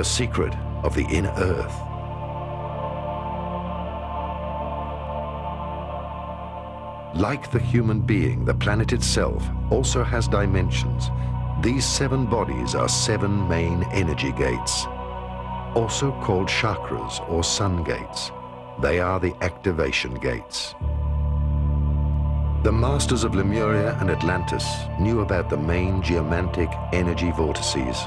the secret of the inner earth. Like the human being, the planet itself also has dimensions. These 7 bodies are 7 main energy gates, also called chakras or sun gates. They are the activation gates. The masters of Lemuria and Atlantis knew about the main geomantic energy vortices.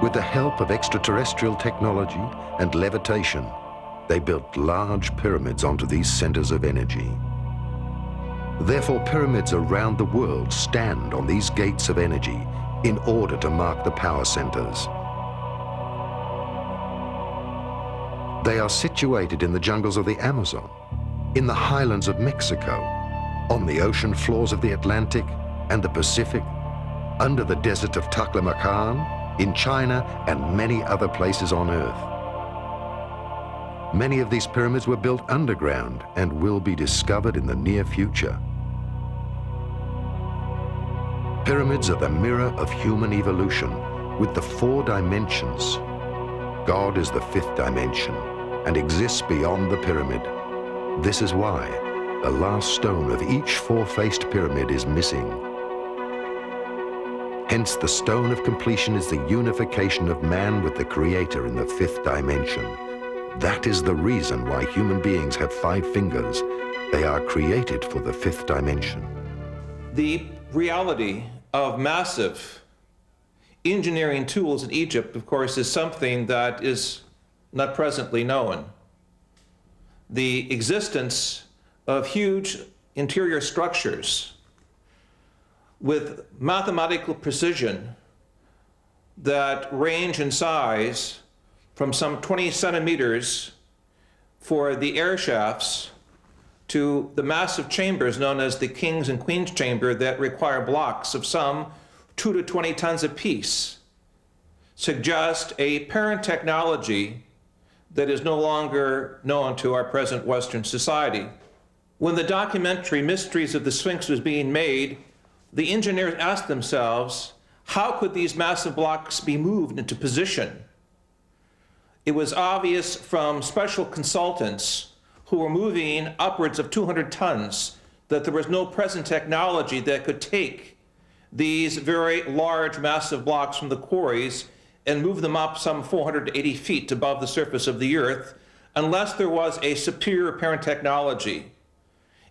With the help of extraterrestrial technology and levitation, they built large pyramids onto these centers of energy. Therefore, pyramids around the world stand on these gates of energy in order to mark the power centers. They are situated in the jungles of the Amazon, in the highlands of Mexico, on the ocean floors of the Atlantic and the Pacific, under the desert of Taklamakan, in China, and many other places on Earth. Many of these pyramids were built underground and will be discovered in the near future. Pyramids are the mirror of human evolution with the 4 dimensions. God is the 5th dimension and exists beyond the pyramid. This is why the last stone of each 4-faced pyramid is missing. Hence, the stone of completion is the unification of man with the Creator in the 5th dimension. That is the reason why human beings have 5 fingers. They are created for the 5th dimension. The reality of massive engineering tools in Egypt, of course, is something that is not presently known. The existence of huge interior structures with mathematical precision that range in size from some 20 centimeters for the air shafts to the massive chambers known as the King's and Queen's Chamber that require blocks of some 2 to 20 tons apiece, suggest a parent technology that is no longer known to our present Western society. When the documentary Mysteries of the Sphinx was being made, the engineers asked themselves, how could these massive blocks be moved into position? It was obvious from special consultants who were moving upwards of 200 tons that there was no present technology that could take these very large, massive blocks from the quarries and move them up some 480 feet above the surface of the Earth unless there was a superior parent technology.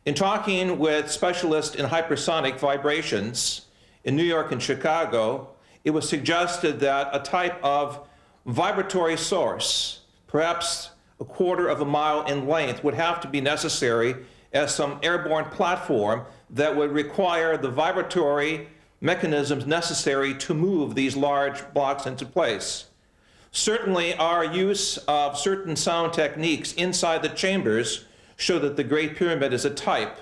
In talking with specialists in hypersonic vibrations in New York and Chicago, it was suggested that a type of vibratory source, perhaps a 1/4 of a mile in length, would have to be necessary as some airborne platform that would require the vibratory mechanisms necessary to move these large blocks into place. Certainly, our use of certain sound techniques inside the chambers show that the Great Pyramid is a type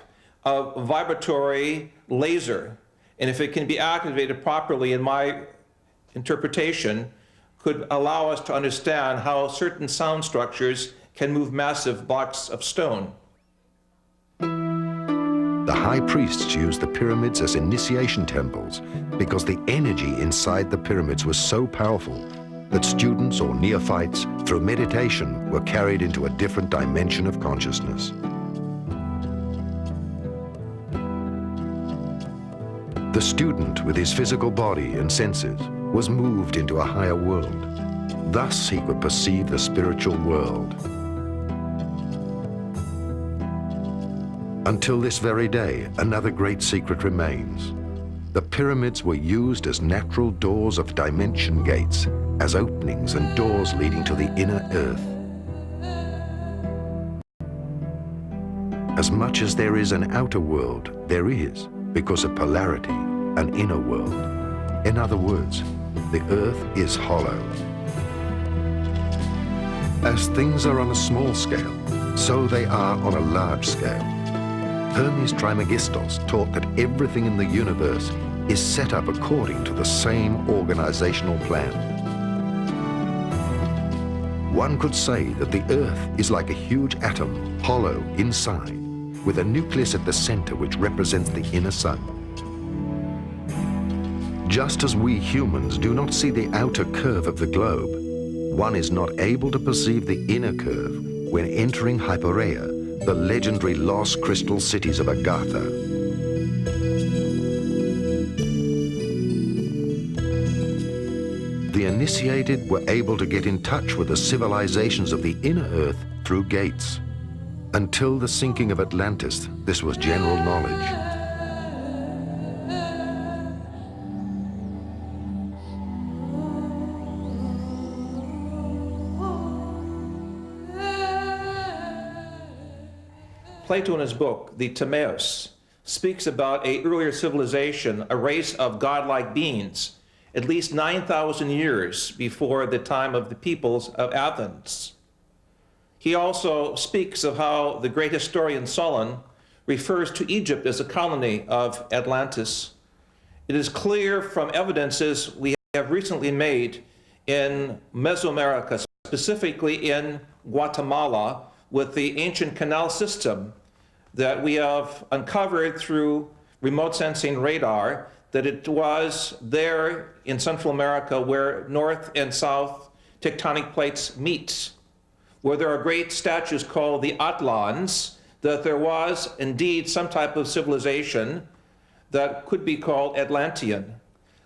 of vibratory laser, and if it can be activated properly, in my interpretation, could allow us to understand how certain sound structures can move massive blocks of stone. The high priests used the pyramids as initiation temples because the energy inside the pyramids was so powerful that students or neophytes, through meditation, were carried into a different dimension of consciousness. The student, with his physical body and senses, was moved into a higher world. Thus, he could perceive the spiritual world. Until this very day, another great secret remains. The pyramids were used as natural doors of dimension gates, as openings and doors leading to the inner earth. As much as there is an outer world, there is, because of polarity, an inner world. In other words, the earth is hollow. As things are on a small scale, so they are on a large scale. Hermes Trismegistos taught that everything in the universe is set up according to the same organizational plan. One could say that the Earth is like a huge atom, hollow inside, with a nucleus at the center which represents the inner sun. Just as we humans do not see the outer curve of the globe, one is not able to perceive the inner curve when entering Hypereia, the legendary lost crystal cities of Agartha. The initiated were able to get in touch with the civilizations of the inner Earth through gates. Until the sinking of Atlantis, this was general knowledge. Plato in his book, the Timaeus, speaks about an earlier civilization, a race of godlike beings, at least 9,000 years before the time of the peoples of Athens. He also speaks of how the great historian Solon refers to Egypt as a colony of Atlantis. It is clear from evidences we have recently made in Mesoamerica, specifically in Guatemala, with the ancient canal system that we have uncovered through remote sensing radar, that it was there in Central America where north and south tectonic plates meet, where there are great statues called the Atlans, that there was indeed some type of civilization that could be called Atlantean.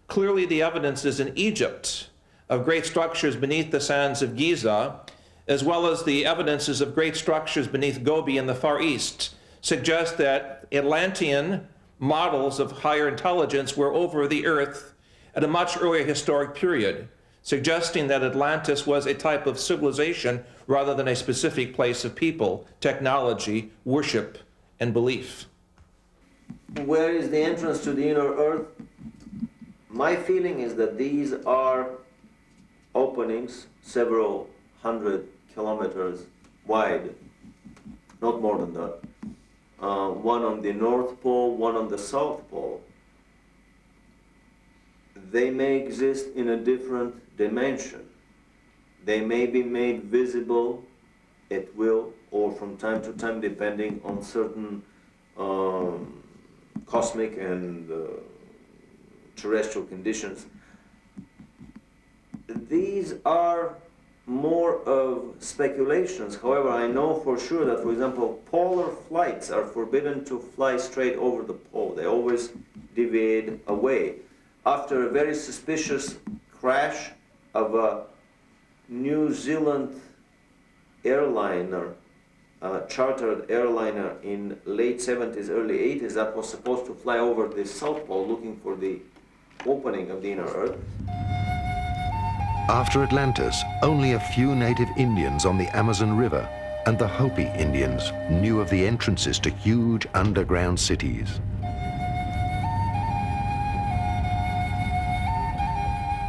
Clearly the evidence is in Egypt of great structures beneath the sands of Giza, as well as the evidences of great structures beneath Gobi in the Far East, suggest that Atlantean models of higher intelligence were over the earth at a much earlier historic period, suggesting that Atlantis was a type of civilization rather than a specific place of people, technology, worship, and belief. Where is the entrance to the inner earth? My feeling is that these are openings several hundred kilometers wide, not more than that. One on the North Pole, one on the South Pole. They may exist in a different dimension. They may be made visible at will or from time to time, depending on certain cosmic and terrestrial conditions. These are more of speculations. However, I know for sure that, for example, polar flights are forbidden to fly straight over the pole. They always deviate away. After a very suspicious crash of a New Zealand airliner, chartered airliner in late 70s, early 80s, that was supposed to fly over the South Pole looking for the opening of the inner Earth. After Atlantis, only a few native Indians on the Amazon River and the Hopi Indians knew of the entrances to huge underground cities.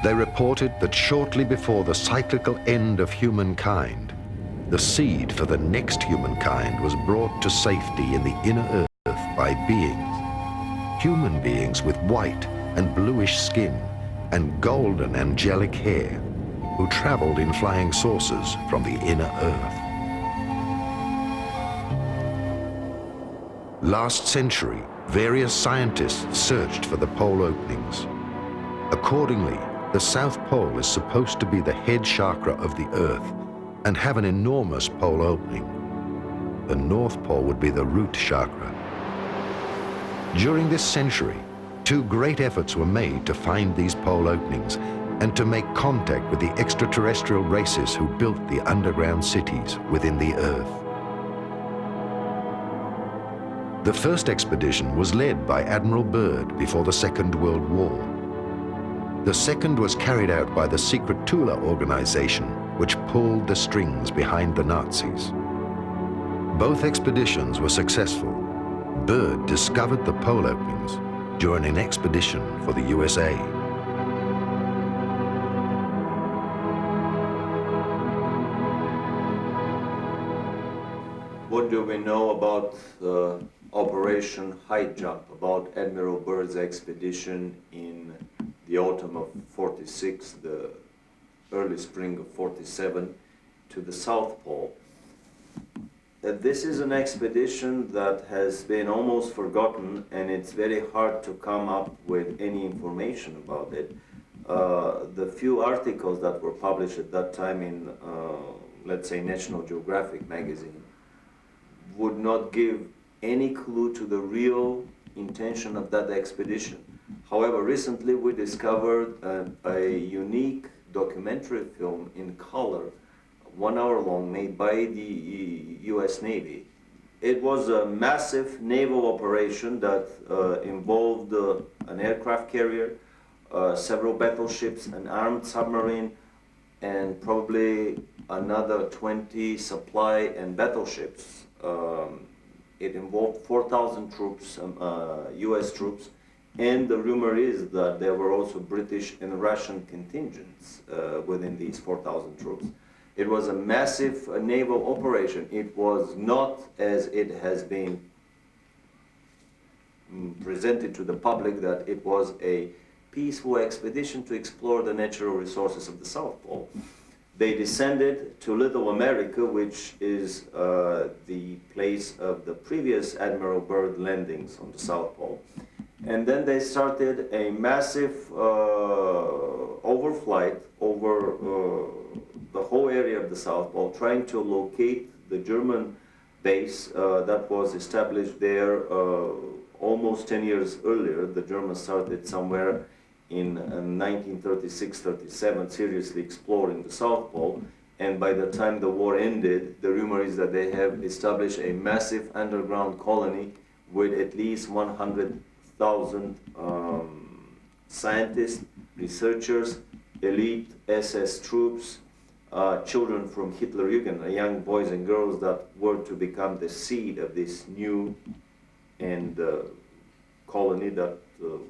They reported that shortly before the cyclical end of humankind, the seed for the next humankind was brought to safety in the inner earth by beings, human beings with white and bluish skin and golden angelic hair, who traveled in flying saucers from the inner earth. Last century, various scientists searched for the pole openings. Accordingly, the South Pole is supposed to be the head chakra of the Earth and have an enormous pole opening. The North Pole would be the root chakra. During this century, two great efforts were made to find these pole openings and to make contact with the extraterrestrial races who built the underground cities within the Earth. The first expedition was led by Admiral Byrd before the Second World War. The second was carried out by the secret Tula organization, which pulled the strings behind the Nazis. Both expeditions were successful. Byrd discovered the pole openings during an expedition for the USA. What do we know about Operation High Jump, about Admiral Byrd's expedition in the autumn of '46, the early spring of '47, to the South Pole? This is an expedition that has been almost forgotten, and it's very hard to come up with any information about it. the few articles that were published at that time in, let's say, National Geographic magazine would not give any clue to the real intention of that expedition. However, recently we discovered a unique documentary film in color, 1 hour long, made by the US Navy. It was a massive naval operation that involved an aircraft carrier, several battleships, an armed submarine, and probably another 20 supply and battleships. It involved 4,000 troops, US troops, and the rumor is that there were also British and Russian contingents within these 4,000 troops. It was a massive naval operation. It was not, as it has been presented to the public, that it was a peaceful expedition to explore the natural resources of the South Pole. They descended to Little America, which is the place of the previous Admiral Byrd landings on the South Pole. And then they started a massive overflight over the whole area of the South Pole, trying to locate the German base that was established there almost 10 years earlier. The Germans started somewhere in 1936-37, seriously exploring the South Pole. And by the time the war ended, the rumor is that they have established a massive underground colony with at least 100,000 scientists, researchers, elite SS troops, children from Hitlerjugend, young boys and girls that were to become the seed of this new and colony that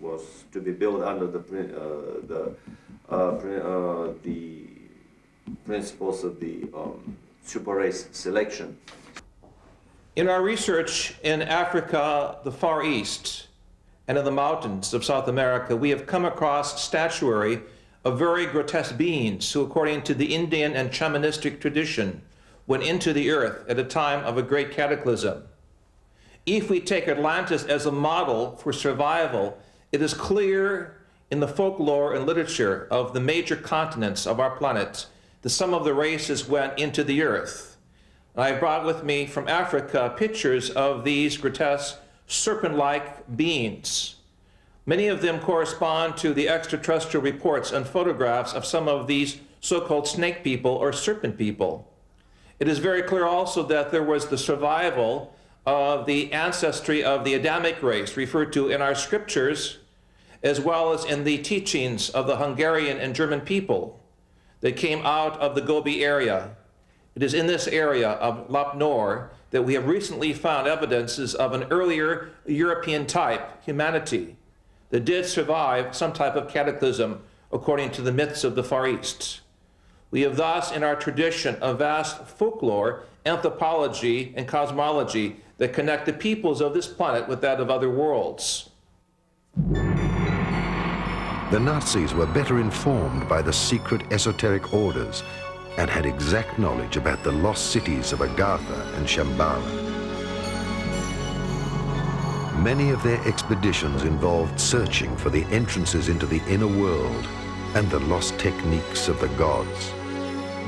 was to be built under the principles of the super race selection. In our research in Africa, the Far East, and in the mountains of South America, we have come across statuary of very grotesque beings who, according to the Indian and shamanistic tradition, went into the earth at a time of a great cataclysm. If we take Atlantis as a model for survival, it is clear in the folklore and literature of the major continents of our planet that some of the races went into the earth. And I brought with me from Africa pictures of these grotesque serpent-like beings. Many of them correspond to the extraterrestrial reports and photographs of some of these so-called snake people or serpent people. It is very clear also that there was the survival of the ancestry of the Adamic race referred to in our scriptures, as well as in the teachings of the Hungarian and German people that came out of the Gobi area. It is in this area of Lap Nor that we have recently found evidences of an earlier European type humanity that did survive some type of cataclysm according to the myths of the Far East. We have thus in our tradition a vast folklore, anthropology, and cosmology that connect the peoples of this planet with that of other worlds. The Nazis were better informed by the secret esoteric orders and had exact knowledge about the lost cities of Agartha and Shambhala. Many of their expeditions involved searching for the entrances into the inner world and the lost techniques of the gods.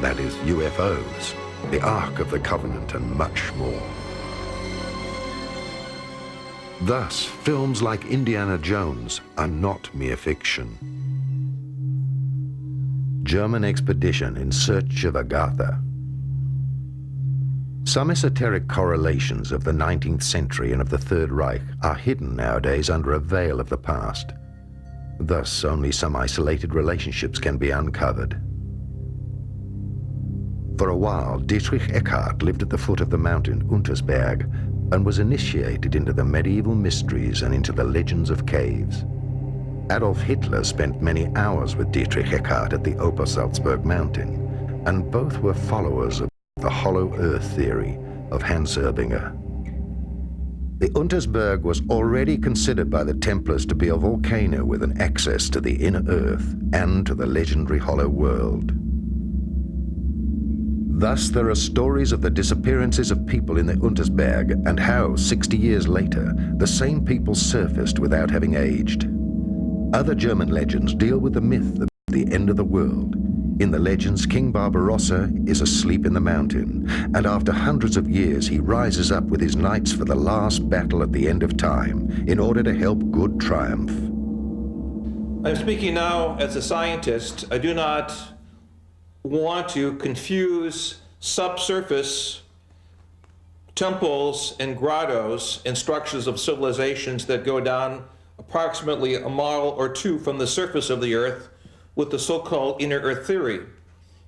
That is, UFOs, the Ark of the Covenant, and much more. Thus, films like Indiana Jones are not mere fiction. German expedition in search of Agartha. Some esoteric correlations of the 19th century and of the Third Reich are hidden nowadays under a veil of the past. Thus, only some isolated relationships can be uncovered. For a while, Dietrich Eckart lived at the foot of the mountain Untersberg and was initiated into the medieval mysteries and into the legends of caves. Adolf Hitler spent many hours with Dietrich Eckart at the Obersalzberg mountain, and both were followers of the hollow earth theory of Hans Erbinger. The Untersberg was already considered by the Templars to be a volcano with an access to the inner earth and to the legendary hollow world. Thus, there are stories of the disappearances of people in the Untersberg and how, 60 years later, the same people surfaced without having aged. Other German legends deal with the myth of the end of the world. In the legends, King Barbarossa is asleep in the mountain, and after hundreds of years he rises up with his knights for the last battle at the end of time in order to help good triumph. I'm speaking now as a scientist. I do not want to confuse subsurface temples and grottos and structures of civilizations that go down approximately a mile or two from the surface of the earth with the so-called inner earth theory.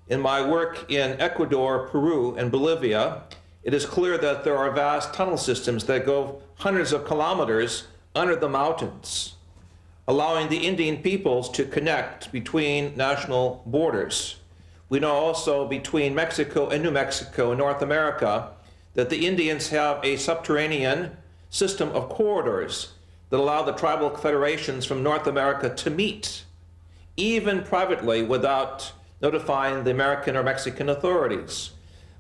In my work in Ecuador, Peru, and Bolivia, it is clear that there are vast tunnel systems that go hundreds of kilometers under the mountains, allowing the Indian peoples to connect between national borders. We know also between Mexico and New Mexico in North America that the Indians have a subterranean system of corridors that allow the tribal federations from North America to meet, even privately, without notifying the American or Mexican authorities.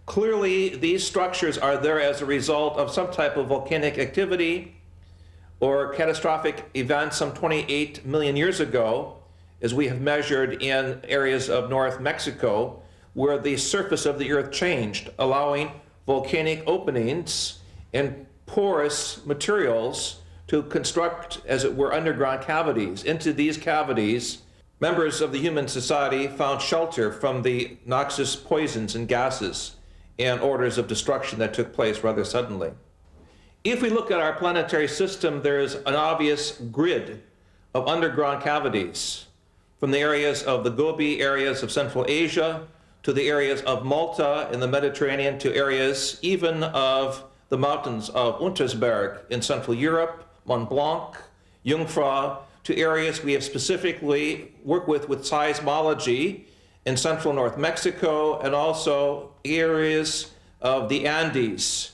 Clearly, these structures are there as a result of some type of volcanic activity or catastrophic event some 28 million years ago, as we have measured in areas of North Mexico, where the surface of the earth changed, allowing volcanic openings and porous materials to construct, as it were, underground cavities. Into these cavities, members of the human society found shelter from the noxious poisons and gases and orders of destruction that took place rather suddenly. If we look at our planetary system, there is an obvious grid of underground cavities, from the areas of the Gobi areas of Central Asia to the areas of Malta in the Mediterranean to areas even of the mountains of Untersberg in Central Europe, Mont Blanc, Jungfrau, to areas we have specifically worked with seismology in central North Mexico, and also areas of the Andes.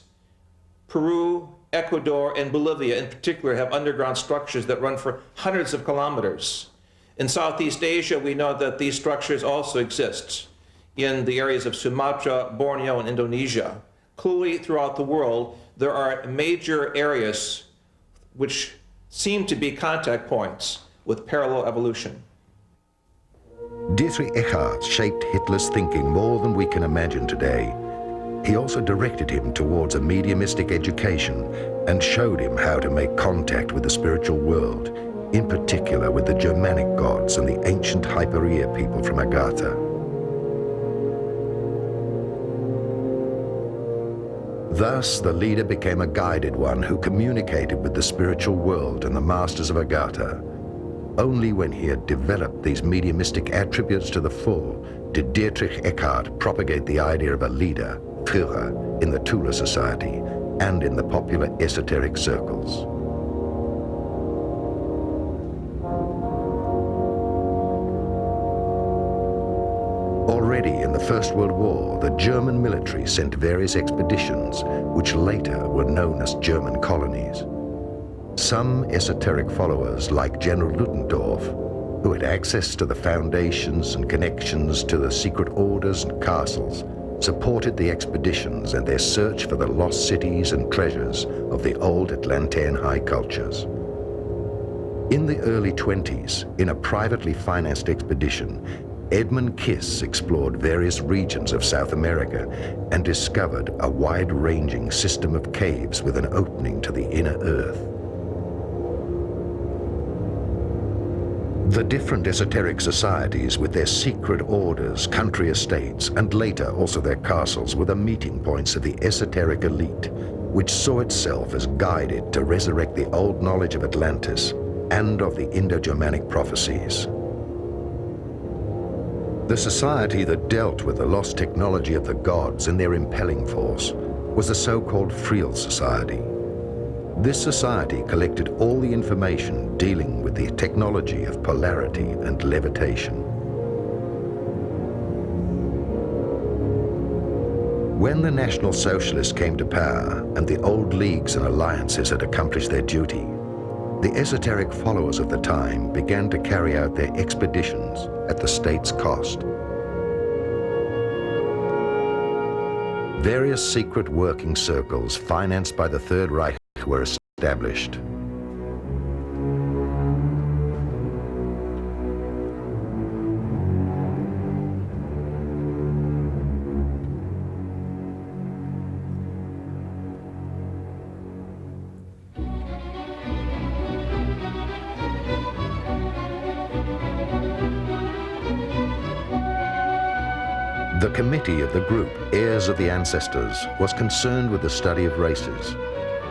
Peru, Ecuador, and Bolivia in particular have underground structures that run for hundreds of kilometers. In Southeast Asia, we know that these structures also exist in the areas of Sumatra, Borneo, and Indonesia. Clearly, throughout the world, there are major areas which seem to be contact points with parallel evolution. Dietrich Eckart shaped Hitler's thinking more than we can imagine today. He also directed him towards a mediumistic education and showed him how to make contact with the spiritual world, in particular with the Germanic gods and the ancient Hyperia people from Agartha. Thus, the leader became a guided one who communicated with the spiritual world and the masters of Agartha. Only when he had developed these mediumistic attributes to the full did Dietrich Eckart propagate the idea of a leader, Führer, in the Tula Society and in the popular esoteric circles. Already in the First World War, the German military sent various expeditions, which later were known as German colonies. Some esoteric followers, like General Ludendorff, who had access to the foundations and connections to the secret orders and castles, supported the expeditions and their search for the lost cities and treasures of the old Atlantean high cultures. In the early 20s, in a privately financed expedition, Edmund Kiss explored various regions of South America and discovered a wide-ranging system of caves with an opening to the inner earth. The different esoteric societies with their secret orders, country estates, and later also their castles were the meeting points of the esoteric elite, which saw itself as guided to resurrect the old knowledge of Atlantis and of the Indo-Germanic prophecies. The society that dealt with the lost technology of the gods and their impelling force was the so-called Friel Society. This society collected all the information dealing with the technology of polarity and levitation. When the National Socialists came to power and the old leagues and alliances had accomplished their duty, the esoteric followers of the time began to carry out their expeditions at the state's cost. Various secret working circles financed by the Third Reich were established. The committee of the group, Heirs of the Ancestors, was concerned with the study of races,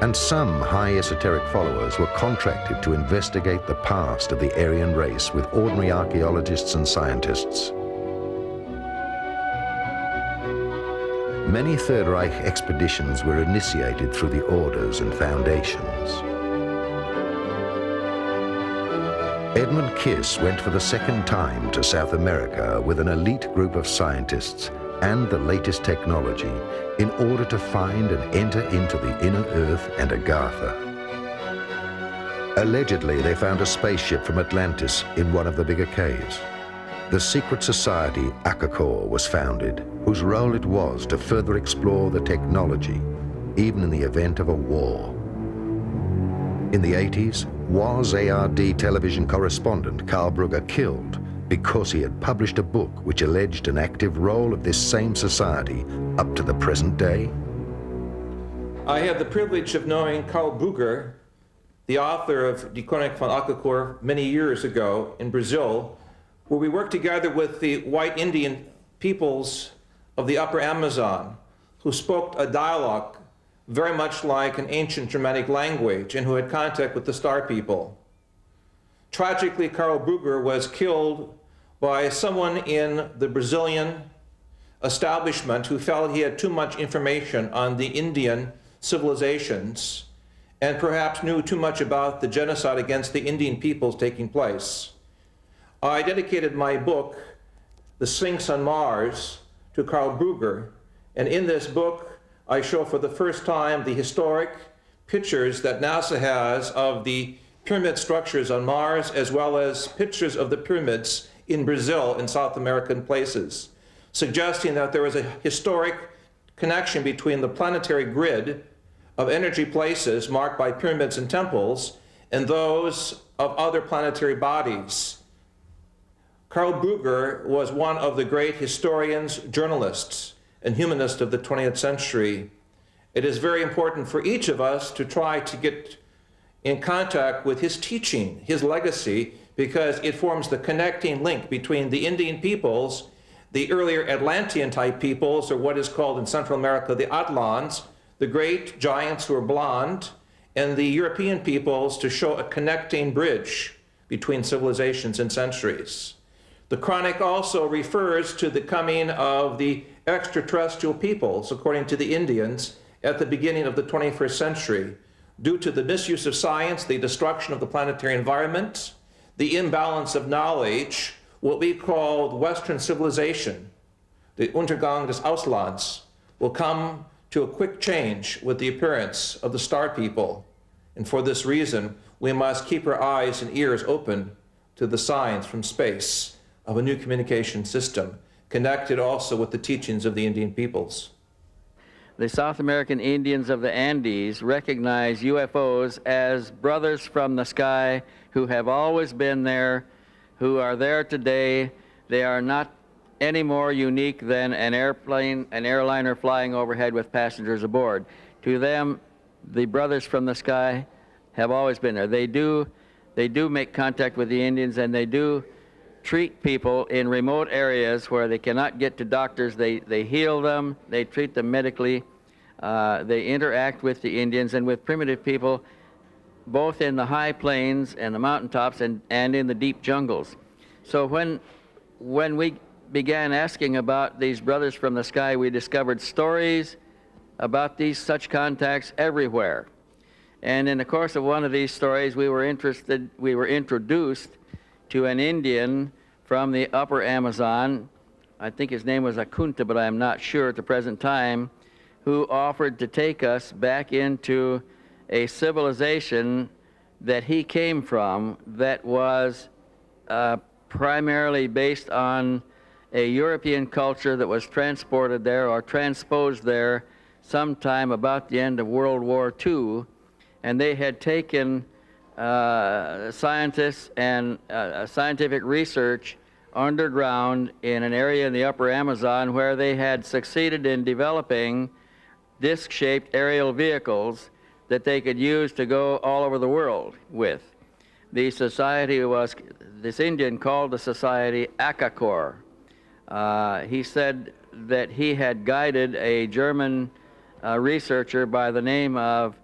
and some high esoteric followers were contracted to investigate the past of the Aryan race with ordinary archaeologists and scientists. Many Third Reich expeditions were initiated through the orders and foundations. Edmund Kiss went for the second time to South America with an elite group of scientists and the latest technology in order to find and enter into the inner earth and Agartha. Allegedly, they found a spaceship from Atlantis in one of the bigger caves. The secret society Akakor was founded, whose role it was to further explore the technology, even in the event of a war. In the 80s, was ARD television correspondent Karl Brugger killed because he had published a book which alleged an active role of this same society up to the present day? I had the privilege of knowing Karl Brugger, the author of Die Koning van Akakor, many years ago in Brazil, where we worked together with the white Indian peoples of the upper Amazon, who spoke a dialogue very much like an ancient Germanic language and who had contact with the Star people. Tragically, Karl Brugger was killed by someone in the Brazilian establishment who felt he had too much information on the Indian civilizations and perhaps knew too much about the genocide against the Indian peoples taking place. I dedicated my book, The Sphinx on Mars, to Karl Brugger, and in this book I show for the first time the historic pictures that NASA has of the pyramid structures on Mars, as well as pictures of the pyramids in Brazil and South American places, suggesting that there was a historic connection between the planetary grid of energy places marked by pyramids and temples and those of other planetary bodies. Karl Brugger was one of the great historians, journalists, and humanists of the 20th century. It is very important for each of us to try to get in contact with his teaching, his legacy, because it forms the connecting link between the Indian peoples, the earlier Atlantean type peoples, or what is called in Central America the Atlans, the great giants who are blonde, and the European peoples, to show a connecting bridge between civilizations and centuries. The Chronic also refers to the coming of the extraterrestrial peoples, according to the Indians, at the beginning of the 21st century, due to the misuse of science, the destruction of the planetary environment, the imbalance of knowledge, what we call Western civilization, the Untergang des Auslands, will come to a quick change with the appearance of the Star people. And for this reason, we must keep our eyes and ears open to the signs from space of a new communication system, connected also with the teachings of the Indian peoples. The South American Indians of the Andes recognize UFOs as brothers from the sky who have always been there, who are there today. They are not any more unique than an airplane, an airliner flying overhead with passengers aboard. To them, the brothers from the sky have always been there. They do make contact with the Indians, and they do treat people in remote areas where they cannot get to doctors. They heal them, they treat them medically, they interact with the Indians and with primitive people, both in the high plains and the mountaintops and in the deep jungles. So when we began asking about these brothers from the sky, we discovered stories about such contacts everywhere. And in the course of one of these stories, we were introduced to an Indian from the upper Amazon. I think his name was Akunta, but I am not sure at the present time, who offered to take us back into a civilization that he came from that was primarily based on a European culture that was transported there or transposed there sometime about the end of World War II, and they had taken scientists and scientific research underground in an area in the upper Amazon where they had succeeded in developing disc-shaped aerial vehicles that they could use to go all over the world with. The society was, this Indian called the society Akakor. He said that he had guided a German researcher by the name of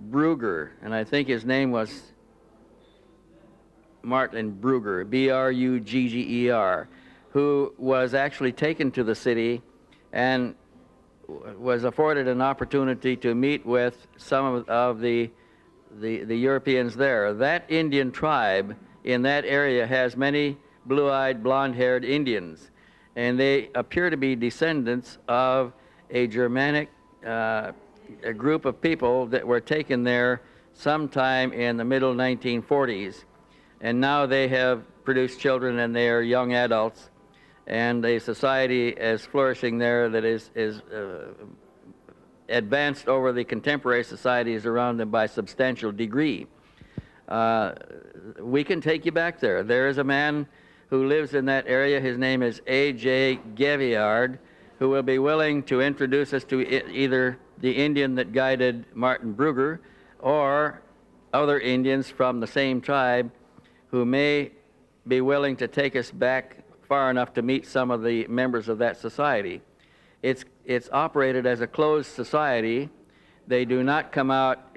Brugger, and I think his name was Martin Brugger, B-R-U-G-G-E-R, who was actually taken to the city and was afforded an opportunity to meet with some of the Europeans there. That Indian tribe in that area has many blue-eyed, blonde-haired Indians, and they appear to be descendants of a Germanic a group of people that were taken there sometime in the middle 1940s. And now they have produced children and they are young adults, and a society is flourishing there that is advanced over the contemporary societies around them by substantial degree. We can take you back there. There is a man who lives in that area. His name is A.J. Gaviard, who will be willing to introduce us to either the Indian that guided Martin Brugger or other Indians from the same tribe who may be willing to take us back far enough to meet some of the members of that society. It's operated as a closed society. They do not come out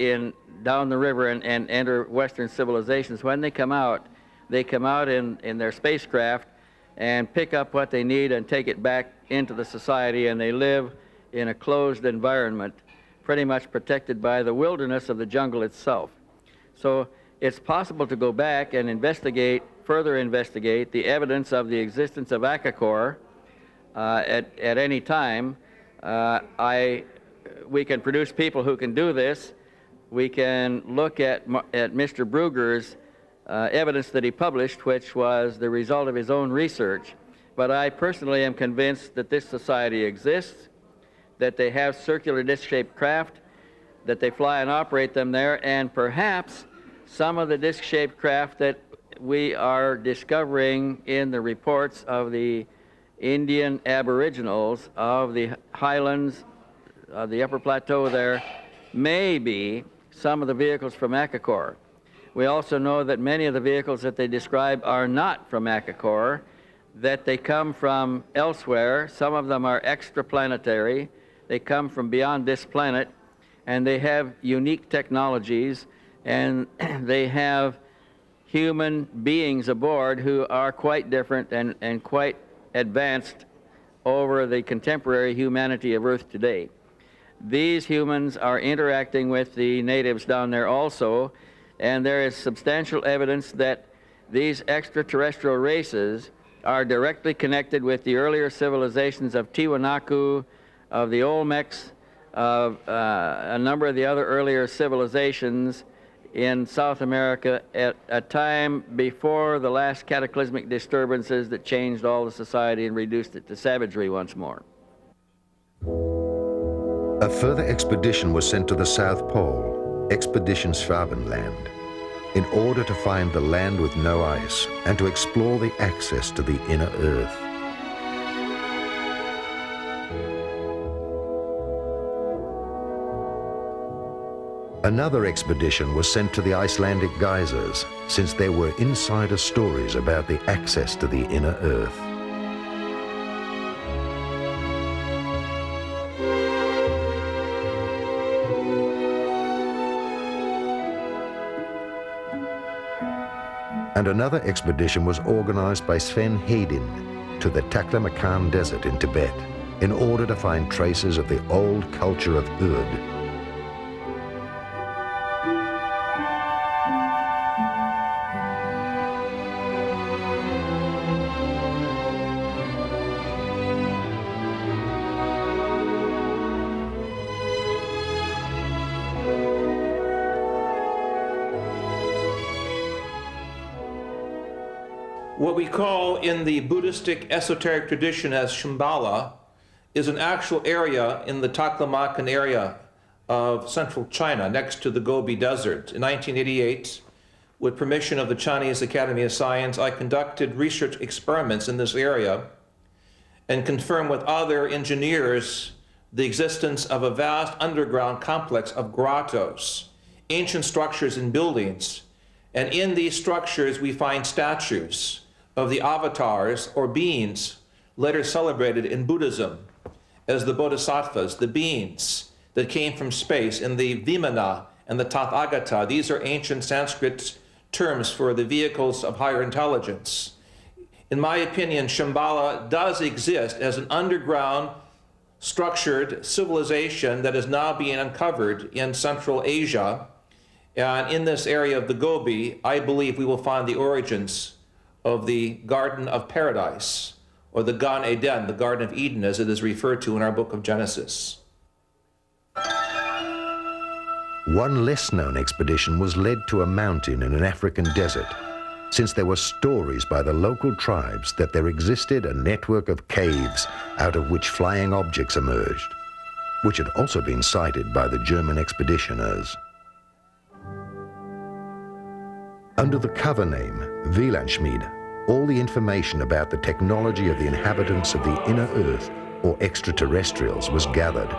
down the river and enter Western civilizations. When they come out in their spacecraft and pick up what they need and take it back into the society, and they live in a closed environment, pretty much protected by the wilderness of the jungle itself. So it's possible to go back and further investigate the evidence of the existence of Akakor at any time. We can produce people who can do this. We can look at Mr. Brugger's evidence that he published, which was the result of his own research. But I personally am convinced that this society exists, that they have circular disc-shaped craft, that they fly and operate them there, and perhaps some of the disc-shaped craft that we are discovering in the reports of the Indian aboriginals of the highlands, the upper plateau there, may be some of the vehicles from Akakor. We also know that many of the vehicles that they describe are not from Akakor, that they come from elsewhere. Some of them are extraplanetary. They come from beyond this planet, and they have unique technologies, and they have human beings aboard who are quite different and quite advanced over the contemporary humanity of Earth today. These humans are interacting with the natives down there also, and there is substantial evidence that these extraterrestrial races are directly connected with the earlier civilizations of Tiwanaku, of the Olmecs, of a number of the other earlier civilizations in South America at a time before the last cataclysmic disturbances that changed all the society and reduced it to savagery once more. A further expedition was sent to the South Pole, Expedition Schwabenland, in order to find the land with no ice and to explore the access to the inner Earth. Another expedition was sent to the Icelandic geysers, since there were insider stories about the access to the inner Earth. And another expedition was organized by Sven Hedin to the Taklamakan Desert in Tibet in order to find traces of the old culture of Urd. What we call in the Buddhistic esoteric tradition as Shambhala is an actual area in the Taklamakan area of central China next to the Gobi Desert. In 1988, with permission of the Chinese Academy of Science, I conducted research experiments in this area and confirmed with other engineers the existence of a vast underground complex of grottos, ancient structures and buildings. And in these structures, we find statues of the avatars or beings later celebrated in Buddhism as the bodhisattvas, the beings that came from space, in the Vimana and the Tathagata. These are ancient Sanskrit terms for the vehicles of higher intelligence. In my opinion, Shambhala does exist as an underground, structured civilization that is now being uncovered in Central Asia. And in this area of the Gobi, I believe we will find the origins of the Garden of Paradise, or the Gan Eden, the Garden of Eden, as it is referred to in our book of Genesis. One less-known expedition was led to a mountain in an African desert, since there were stories by the local tribes that there existed a network of caves out of which flying objects emerged, which had also been cited by the German expeditioners. Under the cover name Wielandschmied, all the information about the technology of the inhabitants of the inner Earth, or extraterrestrials, was gathered,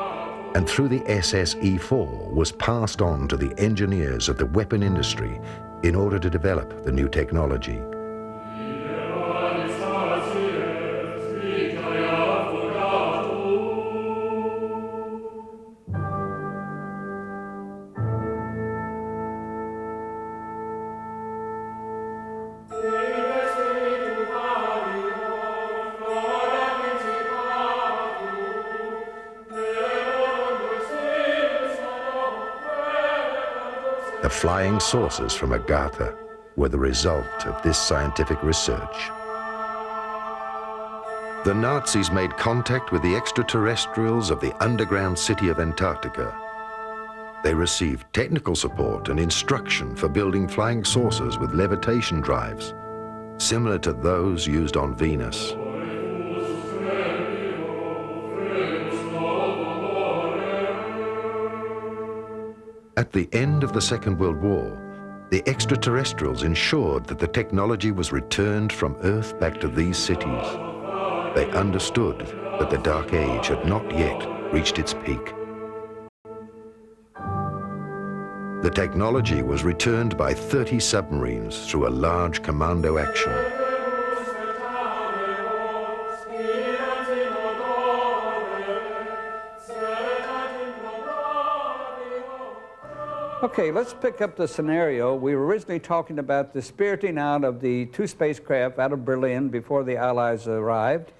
and through the SSE-4 was passed on to the engineers of the weapon industry in order to develop the new technology. The flying saucers from Agartha were the result of this scientific research. The Nazis made contact with the extraterrestrials of the underground city of Antarctica. They received technical support and instruction for building flying saucers with levitation drives, similar to those used on Venus. At the end of the Second World War, the extraterrestrials ensured that the technology was returned from Earth back to these cities. They understood that the Dark Age had not yet reached its peak. The technology was returned by 30 submarines through a large commando action. Okay, let's pick up the scenario. We were originally talking about the spiriting out of the two spacecraft out of Berlin before the Allies arrived.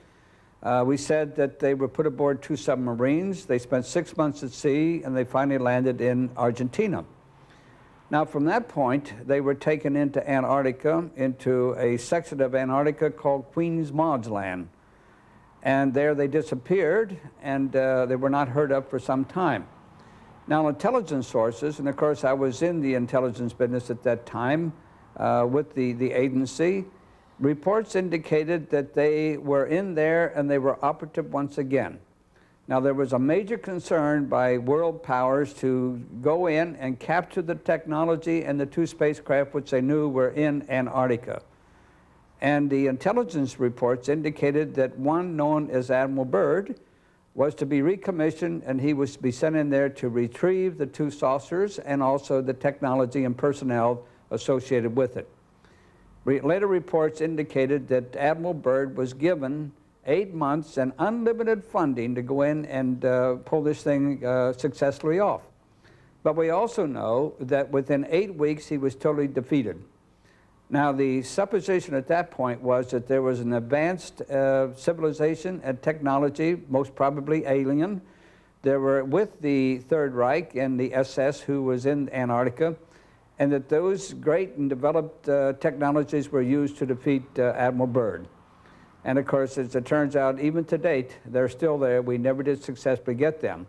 We said that they were put aboard two submarines. They spent 6 months at sea, and they finally landed in Argentina. Now, from that point, they were taken into Antarctica, into a section of Antarctica called Queen's Maud's Land. And there they disappeared, and they were not heard of for some time. Now, intelligence sources, and of course I was in the intelligence business at that time with the agency, reports indicated that they were in there and they were operative once again. Now, there was a major concern by world powers to go in and capture the technology and the two spacecraft which they knew were in Antarctica. And the intelligence reports indicated that one known as Admiral Byrd was to be recommissioned, and he was to be sent in there to retrieve the two saucers and also the technology and personnel associated with it. Later reports indicated that Admiral Byrd was given 8 months and unlimited funding to go in and pull this thing successfully off. But we also know that within 8 weeks he was totally defeated. Now, the supposition at that point was that there was an advanced civilization and technology, most probably alien. There were with the Third Reich and the SS who was in Antarctica, and that those great and developed technologies were used to defeat Admiral Byrd. And of course, as it turns out, even to date, they're still there. We never did successfully get them.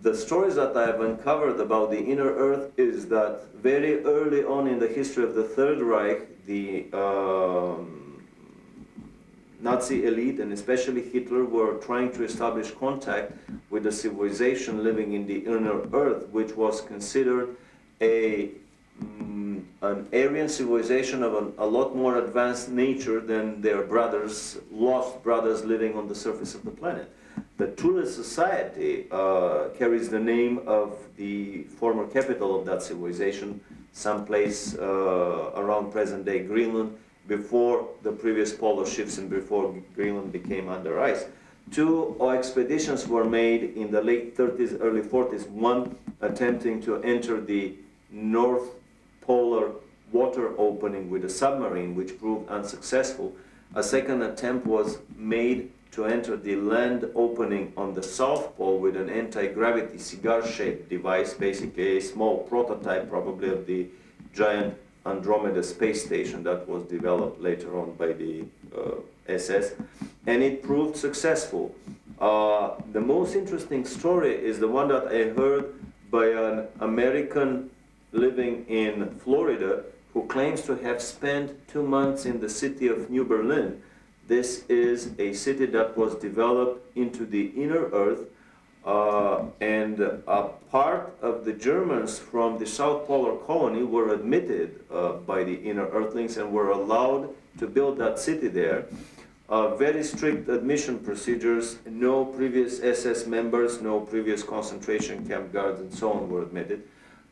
The stories that I have uncovered about the inner Earth is that very early on in the history of the Third Reich, the Nazi elite, and especially Hitler, were trying to establish contact with the civilization living in the inner Earth, which was considered an Aryan civilization of a lot more advanced nature than their brothers, lost brothers living on the surface of the planet. The Thule Society carries the name of the former capital of that civilization, someplace around present-day Greenland, before the previous polar shifts and before Greenland became under ice. Two expeditions were made in the late 30s, early 40s, one attempting to enter the North Polar water opening with a submarine, which proved unsuccessful. A second attempt was made to enter the land opening on the South Pole with an anti-gravity cigar-shaped device, basically a small prototype probably of the giant Andromeda space station that was developed later on by the SS, and it proved successful. The most interesting story is the one that I heard by an American living in Florida who claims to have spent 2 months in the city of New Berlin. This is a city that was developed into the inner earth, and a part of the Germans from the South Polar colony were admitted by the inner earthlings and were allowed to build that city there. Very strict admission procedures, no previous SS members, no previous concentration camp guards and so on were admitted.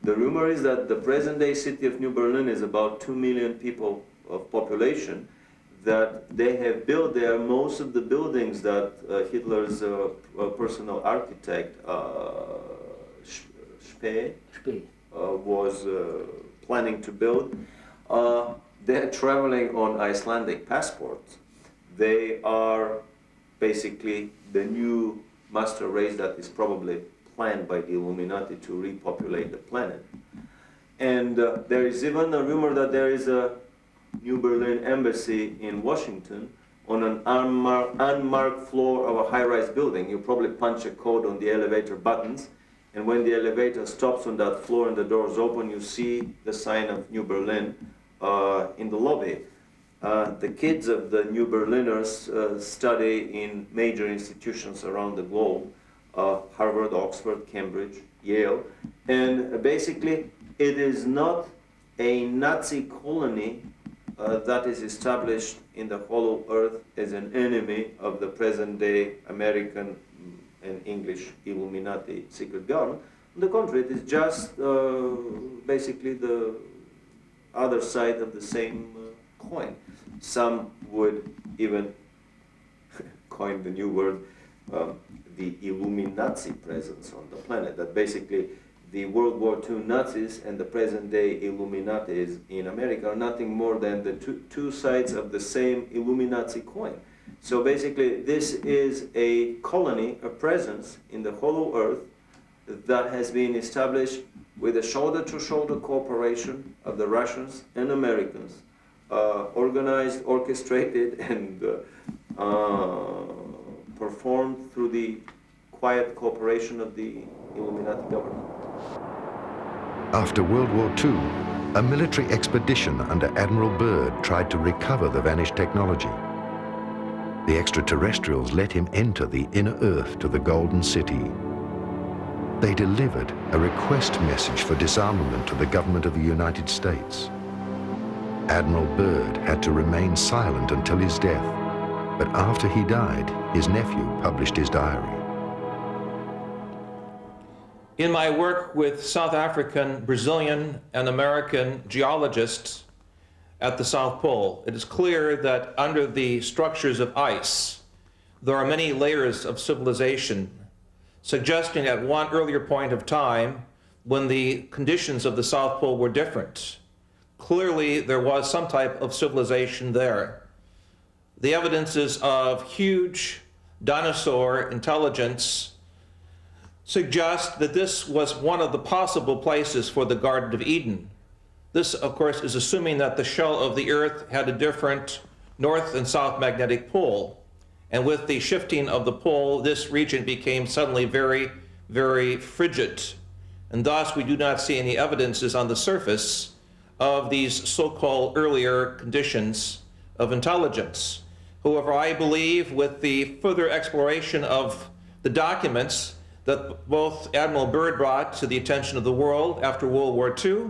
The rumor is that the present-day city of New Berlin is about 2 million people of population, that they have built there most of the buildings that Hitler's personal architect, Spee, was planning to build. They're traveling on Icelandic passports. They are basically the new master race that is probably planned by the Illuminati to repopulate the planet. And there is even a rumor that there is a New Berlin embassy in Washington on an unmarked floor of a high-rise building. You probably punch a code on the elevator buttons, and when the elevator stops on that floor and the doors open, you see the sign of New Berlin in the lobby. The kids of the New Berliners study in major institutions around the globe, Harvard, Oxford, Cambridge, Yale, and basically it is not a Nazi colony that is established in the hollow earth as an enemy of the present-day American and English Illuminati secret government. On the contrary, it is just basically the other side of the same coin. Some would even coin the new word, the Illuminati presence on the planet, that basically the World War II Nazis and the present-day Illuminatis in America are nothing more than the two sides of the same Illuminati coin. So basically, this is a colony, a presence in the hollow earth that has been established with a shoulder-to-shoulder cooperation of the Russians and Americans, organized, orchestrated, and performed through the quiet cooperation of the Illuminati government. After World War II, a military expedition under Admiral Byrd tried to recover the vanished technology. The extraterrestrials let him enter the inner earth to the Golden City. They delivered a request message for disarmament to the government of the United States. Admiral Byrd had to remain silent until his death, but after he died, his nephew published his diary. In my work with South African, Brazilian, and American geologists at the South Pole, it is clear that under the structures of ice, there are many layers of civilization, suggesting at one earlier point of time when the conditions of the South Pole were different. Clearly, there was some type of civilization there. The evidences of huge dinosaur intelligence suggest that this was one of the possible places for the Garden of Eden. This, of course, is assuming that the shell of the Earth had a different north and south magnetic pole. And with the shifting of the pole, this region became suddenly very, very frigid. And thus, we do not see any evidences on the surface of these so-called earlier conditions of intelligence. However, I believe with the further exploration of the documents that both Admiral Byrd brought to the attention of the world after World War II,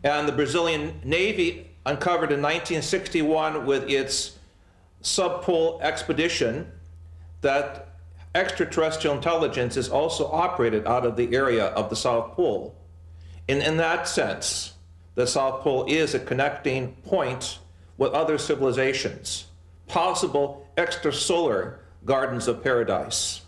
and the Brazilian Navy uncovered in 1961 with its subpole expedition, that extraterrestrial intelligence is also operated out of the area of the South Pole. And in that sense, the South Pole is a connecting point with other civilizations, possible extrasolar gardens of paradise.